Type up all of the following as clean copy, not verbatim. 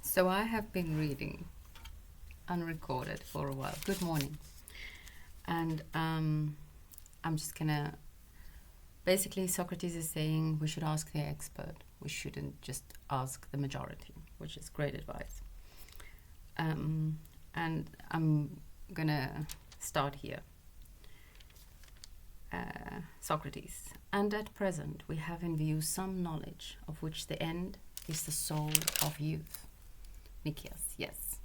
So I have been reading unrecorded for a while. Good morning. And I'm just gonna, basically Socrates is saying we should ask the expert. We shouldn't just ask the majority, which is great advice. And I'm gonna start here. Socrates. And at present we have in view some knowledge of which the end is the soul of youth. Nicias, yes.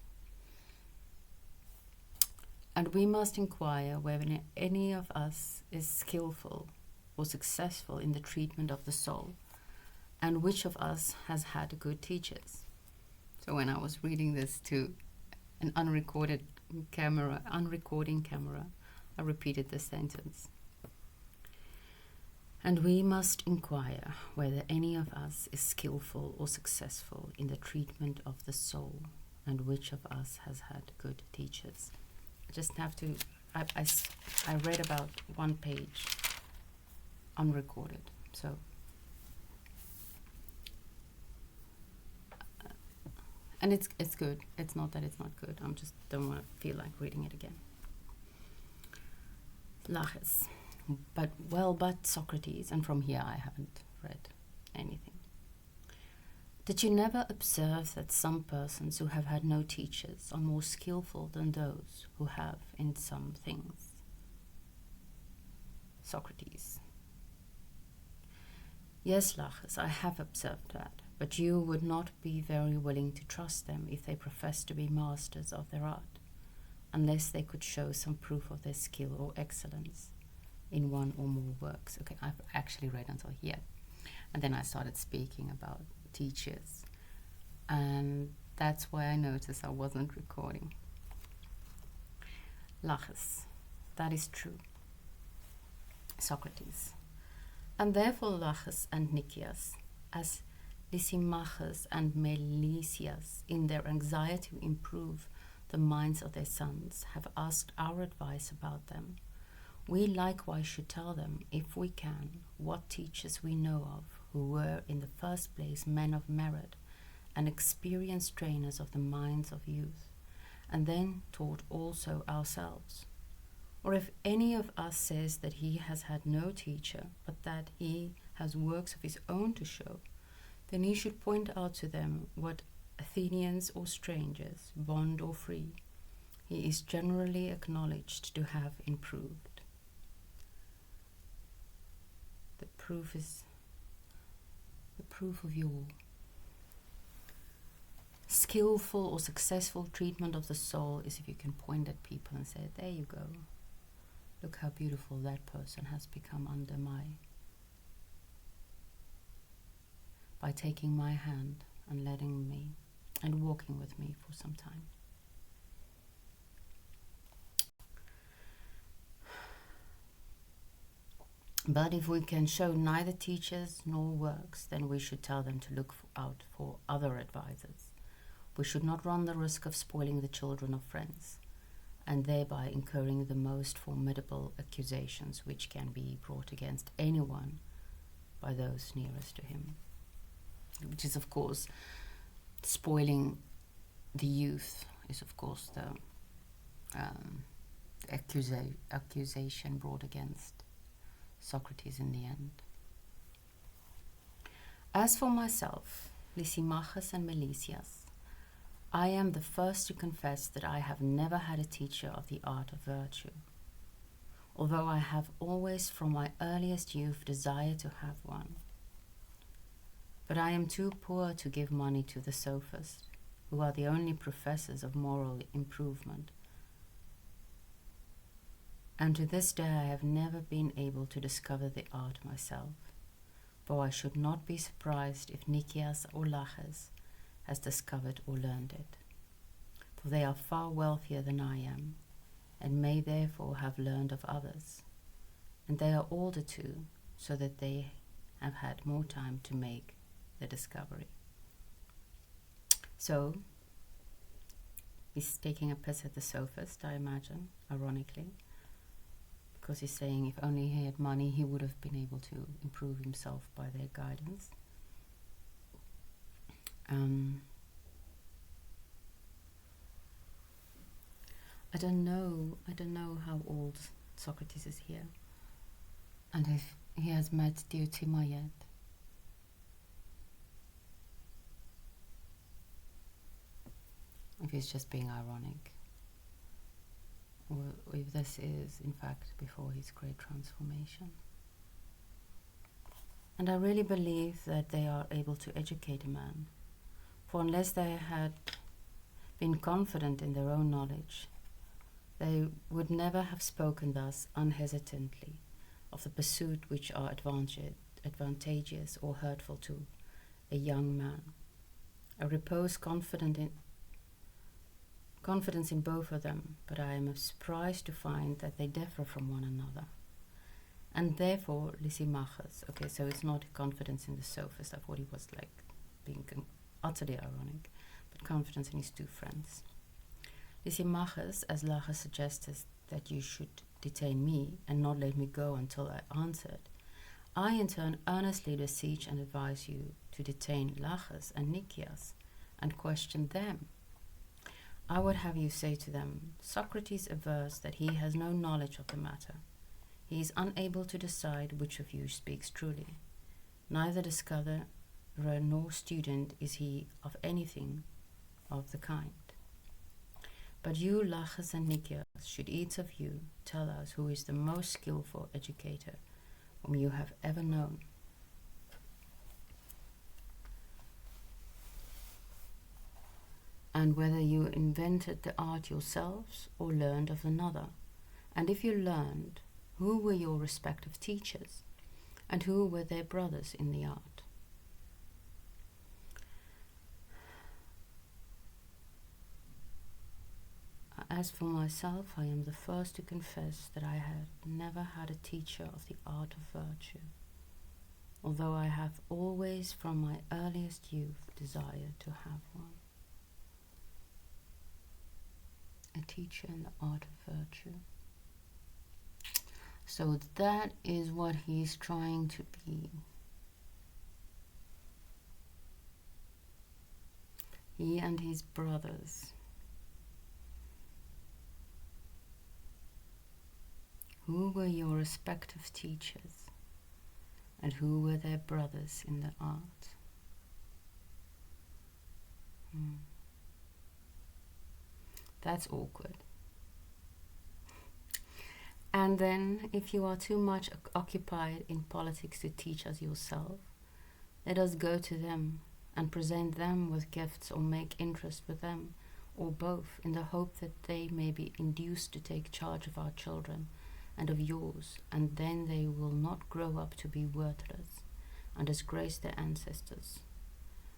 And we must inquire whether any of us is skillful or successful in the treatment of the soul, and which of us has had good teachers. So when I was reading this to an unrecording camera, I repeated the sentence. And we must inquire whether any of us is skillful or successful in the treatment of the soul, and which of us has had good teachers. I just have to, I read about one page unrecorded, so. And it's good. It's not that it's not good. I just don't want to feel like reading it again. Laches. But Socrates, and from here I haven't read anything. Did you never observe that some persons who have had no teachers are more skillful than those who have in some things? Socrates. Yes, Laches, I have observed that, but you would not be very willing to trust them if they professed to be masters of their art, unless they could show some proof of their skill or excellence in one or more works. Okay, I've actually read until here. And then I started speaking about teachers. And that's why I noticed I wasn't recording. Laches. That is true. Socrates. And therefore Laches and Nicias, as Lysimachus and Melesias, in their anxiety to improve the minds of their sons, have asked our advice about them. We likewise should tell them, if we can, what teachers we know of who were in the first place men of merit and experienced trainers of the minds of youth, and then taught also ourselves. Or if any of us says that he has had no teacher, but that he has works of his own to show, then he should point out to them what Athenians or strangers, bond or free, he is generally acknowledged to have improved. The proof of your skillful or successful treatment of the soul is if you can point at people and say, there you go. Look how beautiful that person has become under by taking my hand and letting me and walking with me for some time. But if we can show neither teachers nor works, then we should tell them to look out for other advisors. We should not run the risk of spoiling the children of friends, and thereby incurring the most formidable accusations which can be brought against anyone by those nearest to him. Which is, of course, spoiling the youth is, of course, the accusation brought against Socrates in the end. As for myself, Lysimachus and Melesias, I am the first to confess that I have never had a teacher of the art of virtue, although I have always from my earliest youth desired to have one. But I am too poor to give money to the sophists, who are the only professors of moral improvement. And to this day I have never been able to discover the art myself, though I should not be surprised if Nicias or Laches has discovered or learned it, for they are far wealthier than I am, and may therefore have learned of others, and they are older too, so that they have had more time to make the discovery. So, he's taking a piss at the sophist, I imagine, ironically, because he's saying if only he had money, he would have been able to improve himself by their guidance. I don't know how old Socrates is here, and if he has met Diotima yet. If he's just being ironic, or if this is, in fact, before his great transformation. And I really believe that they are able to educate a man, for unless they had been confident in their own knowledge, they would never have spoken thus unhesitantly of the pursuit which are advantageous or hurtful to a young man. I repose confidence in both of them, but I am surprised to find that they differ from one another. And therefore, Lysimachus, okay, so it's not confidence in the sophist, I thought he was like being utterly ironic, but confidence in his two friends. Lysimachus, as Laches suggested that you should detain me and not let me go until I answered, I in turn earnestly beseech and advise you to detain Laches and Nicias and question them. I would have you say to them, Socrates avers that he has no knowledge of the matter. He is unable to decide which of you speaks truly. Neither discoverer nor student is he of anything of the kind. But you, Laches and Nicias, should each of you tell us who is the most skillful educator whom you have ever known. And whether you invented the art yourselves or learned of another. And if you learned, who were your respective teachers, and who were their brothers in the art? As for myself, I am the first to confess that I had never had a teacher of the art of virtue, although I have always from my earliest youth desired to have one. A teacher in the art of virtue. So that is what he's trying to be. He and his brothers. Who were your respective teachers, and who were their brothers in the art? That's awkward. And then, if you are too much occupied in politics to teach us yourself, let us go to them and present them with gifts or make interest with them, or both, in the hope that they may be induced to take charge of our children and of yours, and then they will not grow up to be worthless and disgrace their ancestors.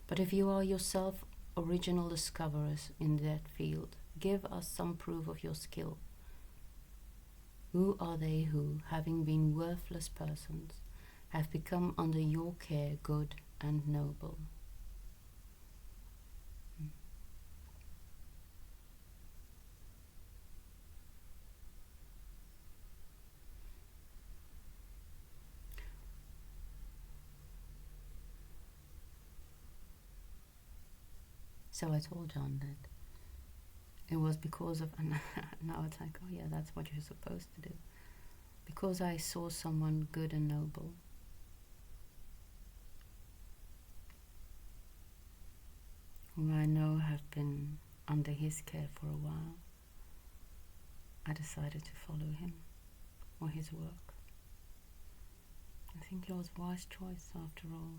But if you are yourself original discoverers in that field, give us some proof of your skill. Who are they who, having been worthless persons, have become under your care good and noble? So I told John that it was because of, and now it's like, oh yeah, that's what you're supposed to do. Because I saw someone good and noble, whom I know have been under his care for a while, I decided to follow him or his work. I think it was a wise choice after all.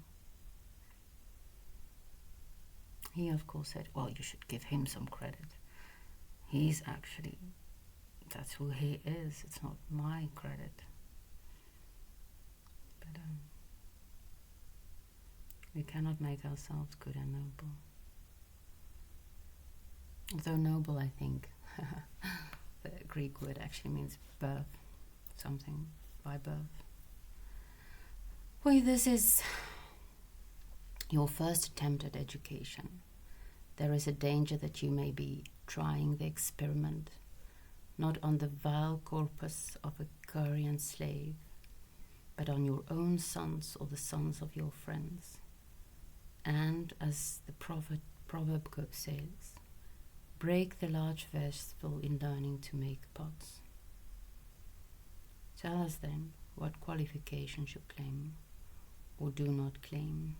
He of course said, well, you should give him some credit. He's actually, that's who he is. It's not my credit. But we cannot make ourselves good and noble. Although noble, I think, the Greek word actually means birth, something by birth. Well, this is your first attempt at education. There is a danger that you may be trying the experiment, not on the vile corpus of a Curian slave, but on your own sons or the sons of your friends. And as the proverb says, break the large vessel in learning to make pots. Tell us then what qualifications you claim or do not claim.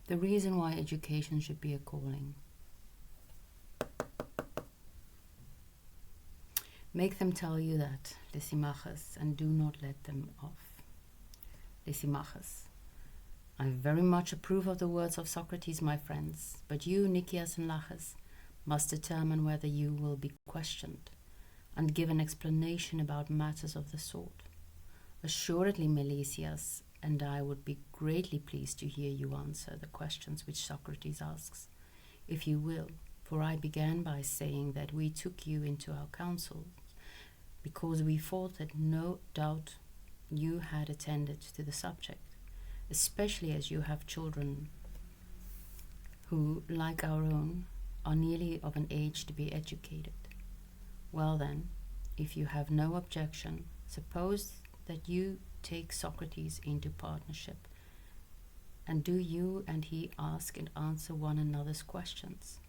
The reason why education should be a calling. Make them tell you that, Laches, and do not let them off. Laches. I very much approve of the words of Socrates, my friends, but you, Nicias and Laches, must determine whether you will be questioned and give an explanation about matters of the sort. Assuredly, Melesias and I would be greatly pleased to hear you answer the questions which Socrates asks, if you will, for I began by saying that we took you into our council because we thought that no doubt you had attended to the subject, especially as you have children who, like our own, are nearly of an age to be educated. Well then, if you have no objection, suppose that you take Socrates into partnership, and do you and he ask and answer one another's questions.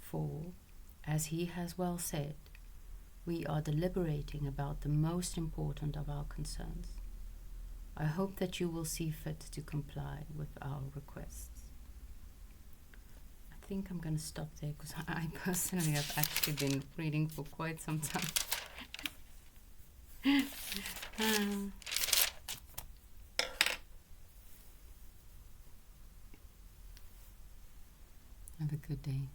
For, as he has well said, we are deliberating about the most important of our concerns. I hope that you will see fit to comply with our requests. I think I'm going to stop there because I personally have actually been reading for quite some time. Have a good day.